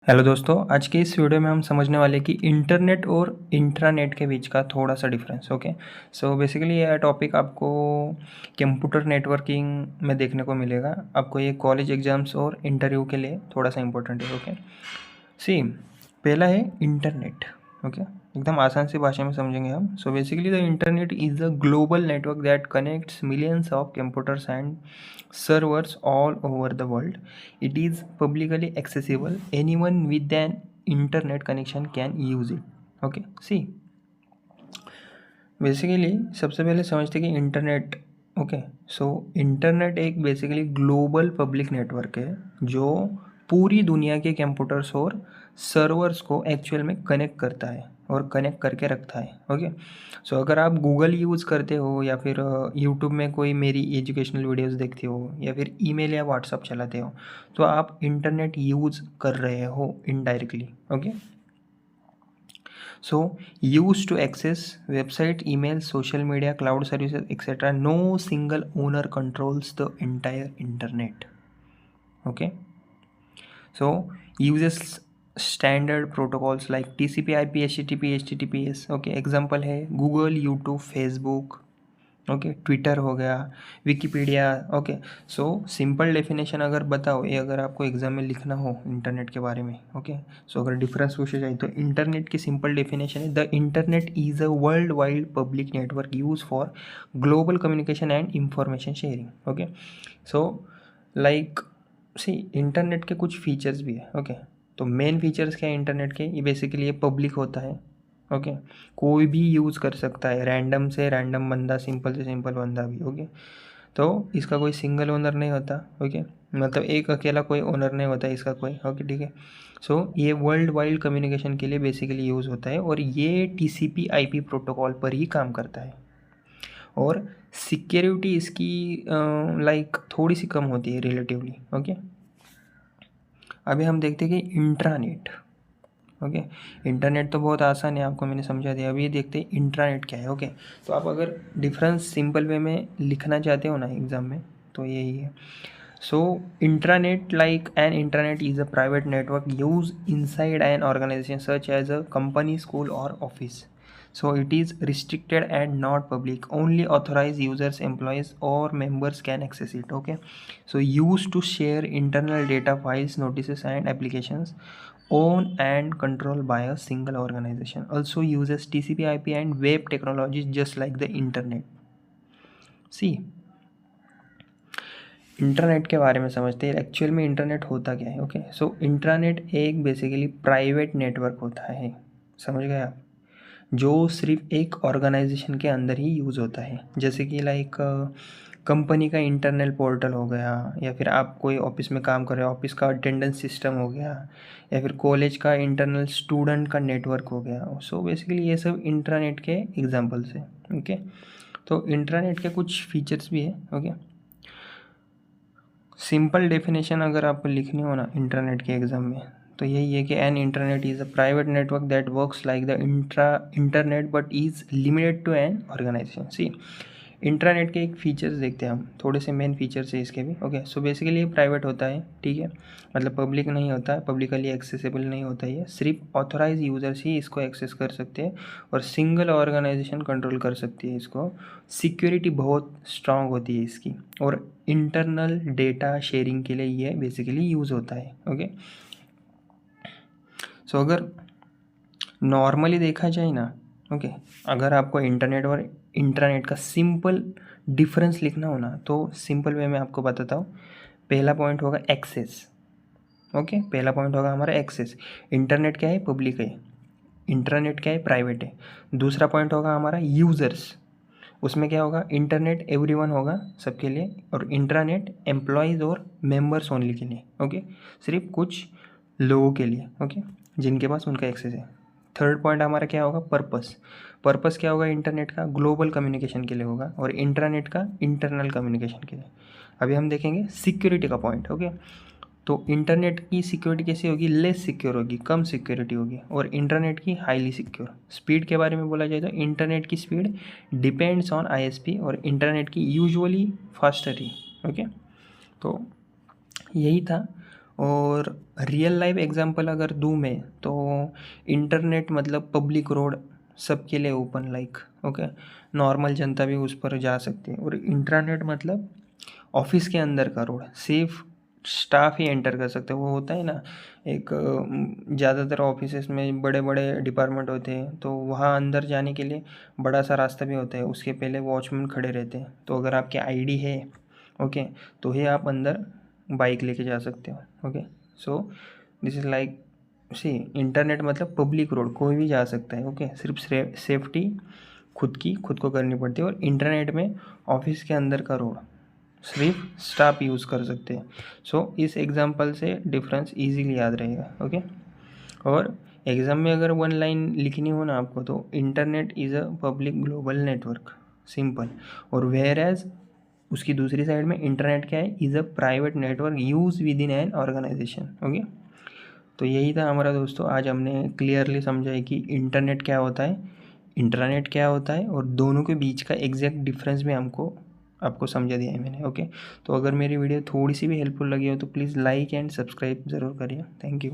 Hello दोस्तों, आज के इस वीडियो में हम समझने वाले कि इंटरनेट और इंट्रानेट के बीच का थोड़ा सा डिफरेंस। ओके, सो बेसिकली यह टॉपिक आपको कंप्यूटर नेटवर्किंग में देखने को मिलेगा। आपको ये कॉलेज एग्जाम्स और इंटरव्यू के लिए थोड़ा सा इंपॉर्टेंट है। ओके, सी पहला है इंटरनेट। ओके, एकदम आसान सी भाषा में समझेंगे हम। So basically the internet is a global network that connects millions of computers and servers all over the world. It is publicly accessible. Anyone with an internet connection can use it. Okay, see, basically सबसे पहले समझते कि internet. Okay, so internet एक basically global public network है जो पूरी दुनिया के कंप्यूटर्स और सर्वर्स को एक्चुअल में कनेक्ट करता है और कनेक्ट करके रखता है। ओके, सो अगर आप गूगल यूज़ करते हो या फिर यूट्यूब में कोई मेरी एजुकेशनल वीडियोस देखते हो या फिर ईमेल या व्हाट्सअप चलाते हो, तो आप इंटरनेट यूज़ कर रहे हो indirectly. Okay, so used to access website, email, social media, cloud services, etc. No single owner controls the entire internet. Okay, so uses standard protocols like TCP, IP, HTTP, HTTPS. Okay, example है Google, YouTube, Facebook. Okay, Twitter हो गया, Wikipedia. Okay, so simple definition अगर बताओ, ये अगर आपको exam में लिखना हो इंटरनेट के बारे में। ओके, सो अगर डिफरेंस पूछे जाए तो इंटरनेट की सिंपल डेफिनेशन है the internet is a world wide public network use for global communication and information sharing. Okay, so like see internet के कुछ फीचर्स भी है। ओके, तो मेन फीचर्स क्या है इंटरनेट के, ये बेसिकली ये पब्लिक होता है। ओके, कोई भी यूज़ कर सकता है, रैंडम से रैंडम बंदा, सिंपल से सिंपल बंदा भी। ओके, तो इसका कोई सिंगल ओनर नहीं होता। ओके, मतलब एक अकेला कोई ओनर नहीं होता इसका कोई। ओके, ठीक है। सो ये वर्ल्ड वाइड कम्युनिकेशन के लिए बेसिकली यूज़ होता है और ये TCP IP प्रोटोकॉल पर ही काम करता है। और सिक्योरिटी इसकी लाइक थोड़ी सी कम होती है रिलेटिवली। ओके, अभी हम देखते हैं कि इंट्रानेट। ओके, इंटरनेट तो बहुत आसान है, आपको मैंने समझा दिया। अभी देखते हैं इंट्रानेट क्या है। ओके, तो आप अगर डिफरेंस सिंपल वे में लिखना चाहते हो ना एग्जाम में, तो यही है। So intranet, like an internet is a private network use inside an organisation such as a company, school और office. So it is restricted and not public. Only authorized users, employees or members can access it. Okay, so used to share internal data, files, notices and applications owned and controlled by a single organization. Also uses TCP IP and web technologies just like the internet. See, internet के बारे में समझते हैं actual में internet होता क्या है। Okay, so internet एक बेसिकली प्राइवेट नेटवर्क होता है, समझ गए आप, जो सिर्फ एक ऑर्गेनाइजेशन के अंदर ही यूज़ होता है। जैसे कि लाइक कंपनी का इंटरनल पोर्टल हो गया, या फिर आप कोई ऑफिस में काम कर रहे हो, ऑफिस का अटेंडेंस सिस्टम हो गया, या फिर कॉलेज का इंटरनल स्टूडेंट का नेटवर्क हो गया। सो बेसिकली ये सब इंटरनेट के एग्जांपल्स हैं। ओके, तो इंटरनेट के कुछ फीचर्स भी है। ओके, सिंपल डेफिनेशन अगर आपको लिखनी हो ना इंटरनेट के एग्ज़ाम में, तो यही है कि an internet is a private network that works like the internet but is limited to an organisation. See, internet के एक फीचर्स देखते हैं हम, थोड़े से मेन फीचर्स है इसके भी। ओके, सो बेसिकली ये प्राइवेट होता है, ठीक है, मतलब पब्लिक नहीं होता है, पब्लिकली एक्सेसिबल नहीं होता है। ये सिर्फ ऑथोराइज यूज़र्स ही इसको एक्सेस कर सकते हैं और सिंगल ऑर्गेनाइजेशन कंट्रोल कर सकती है इसको। सिक्योरिटी बहुत स्ट्रांग होती है इसकी, और इंटरनल डेटा शेयरिंग के लिए ये बेसिकली यूज़ होता है। ओके, सो अगर नॉर्मली देखा जाए ना, ओके, अगर आपको इंटरनेट और इंटरनेट का सिंपल डिफरेंस लिखना हो ना, तो सिंपल वे में आपको बताता हूँ। पहला पॉइंट होगा एक्सेस। ओके, पहला पॉइंट होगा हमारा एक्सेस। इंटरनेट क्या है, पब्लिक है, इंटरनेट क्या है, प्राइवेट है। दूसरा पॉइंट होगा हमारा यूज़र्स, उसमें क्या होगा, इंटरनेट एवरीवन होगा, सबके लिए, और इंट्रानेट एम्प्लॉयज़ और मेंबर्स ओनली के लिए। ओके, सिर्फ कुछ लोगों के लिए, ओके, जिनके पास उनका एक्सेस है। थर्ड पॉइंट हमारा क्या होगा, पर्पस। पर्पस क्या होगा इंटरनेट का, ग्लोबल कम्युनिकेशन के लिए होगा, और इंटरनेट का इंटरनल कम्युनिकेशन के लिए। अभी हम देखेंगे सिक्योरिटी का पॉइंट। ओके, तो इंटरनेट की सिक्योरिटी कैसी होगी, लेस सिक्योर होगी, कम सिक्योरिटी होगी, और इंटरनेट की हाईली सिक्योर। स्पीड के बारे में बोला जाए तो इंटरनेट की स्पीड डिपेंड्स ऑन ISP, और इंटरनेट की यूजुअली फास्टर ही। ओके, तो यही था। और रियल लाइफ एग्जांपल अगर दूँ मैं तो इंटरनेट मतलब पब्लिक रोड, सबके लिए ओपन, लाइक ओके, नॉर्मल जनता भी उस पर जा सकती है। और इंट्रानेट मतलब ऑफिस के अंदर का रोड, सिर्फ स्टाफ ही एंटर कर सकते हैं। वो होता है ना, एक ज़्यादातर ऑफिसेस में बड़े बड़े डिपार्टमेंट होते हैं, तो वहाँ अंदर जाने के लिए बड़ा सा रास्ता भी होता है, उसके पहले वॉचमैन खड़े रहते हैं। तो अगर आपकी आईडी है ओके, तो ही आप अंदर बाइक लेके जा सकते हो। Okay, so this is like, see internet मतलब पब्लिक रोड, कोई भी जा सकता है। ओके, सिर्फ सेफ्टी खुद को करनी पड़ती है। और इंटरनेट में ऑफिस के अंदर का रोड सिर्फ स्टाफ यूज़ कर सकते हैं। सो इस एग्जांपल से डिफरेंस इजीली याद रहेगा। ओके, और एग्ज़ाम में अगर वन लाइन लिखनी हो ना आपको, तो internet is a public global network, simple. और वेयर एज उसकी दूसरी साइड में इंटरनेट क्या है, is a private network use within an organisation. Okay, तो यही था हमारा दोस्तों, आज हमने क्लियरली समझा है कि इंटरनेट क्या होता है, इंटरनेट क्या होता है, और दोनों के बीच का एग्जैक्ट डिफरेंस भी आपको समझा दिया है मैंने। ओके, तो अगर मेरी वीडियो थोड़ी सी भी हेल्पफुल लगी हो तो प्लीज़ लाइक एंड सब्सक्राइब ज़रूर करिए। Thank you.